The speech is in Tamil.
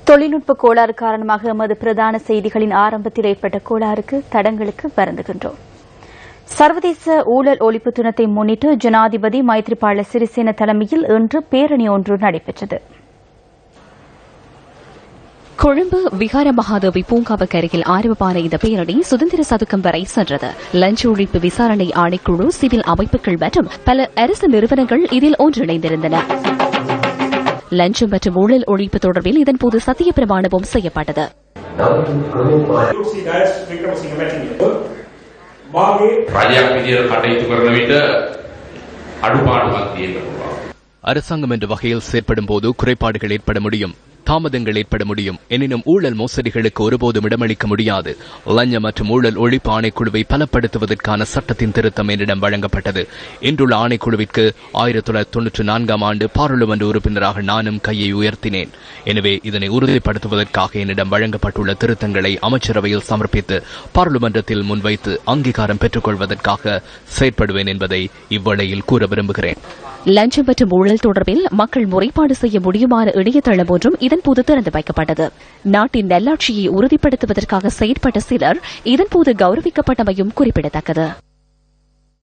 தொழில்நுட்ப கோளாறு காரணமாக எமது பிரதான செய்திகளின் ஆரம்பத்தில் ஏற்பட்ட கோளாறுக்கு தடங்களுக்கு வருந்துகின்றோம். சர்வதேச ஊழல் ஒழிப்பு தினத்தை முன்னிட்டு ஜனாதிபதி மைத்ரிபால சிறிசேன தலைமையில் இன்று பேரணி ஒன்று நடைபெற்றது. கொழும்பு விகார மகாதேவி பூங்காவுக்கு அருகில் ஆரம்பமான இந்த பேரணி சுதந்திர சதுக்கம் வரை சென்றது. லஞ்ச ஒழிப்பு விசாரணை ஆணைக்குழு, சிவில் அமைப்புகள் மற்றும் பல அரசு நிறுவனங்கள் இதில் ஒன்றிணைந்திருந்தன. லஞ்சம் மற்றும் ஊழல் ஒழிப்பு தொடர்பில் இதன்போது சத்திய பிரமாணமும் செய்யப்பட்டது. அரசாங்கம் என்ற வகையில் செயற்படும் போது குறைபாடுகள் ஏற்பட முடியும், தாமதங்கள் ஏற்பட முடியும். எனினும் ஊழல் மோசடிகளுக்கு ஒருபோதும் இடமளிக்க முடியாது. லஞ்ச மற்றும் ஊழல் ஒழிப்பு ஆணைக்குழுவை பலப்படுத்துவதற்கான சட்டத்தின் திருத்தம் என்னிடம் வழங்கப்பட்டது. இன்றுள்ள ஆணைக்குழுவிற்கு 1994 ஆண்டு பாராளுமன்ற உறுப்பினராக நானும் கையை உயர்த்தினேன். எனவே இதனை உறுதிப்படுத்துவதற்காக என்னிடம் வழங்கப்பட்டுள்ள திருத்தங்களை அமைச்சரவையில் சமர்ப்பித்து பாராளுமன்றத்தில் முன்வைத்து அங்கீகாரம் பெற்றுக் கொள்வதற்காக செயற்படுவேன் என்பதை இவ்வேளையில் கூற விரும்புகிறேன். லஞ்சம் மற்றும் ஊழல் தொடர்பில் மக்கள் முறைப்பாடு செய்ய முடியுமான இணையதளம் ஒன்றும் இதன்போது திறந்து வைக்கப்பட்டது. நாட்டின் நல்லாட்சியை உறுதிப்படுத்துவதற்காக செயற்பட்ட சிலர் இதன்போது கௌரவிக்கப்பட்டமையும் குறிப்பிடத்தக்கது.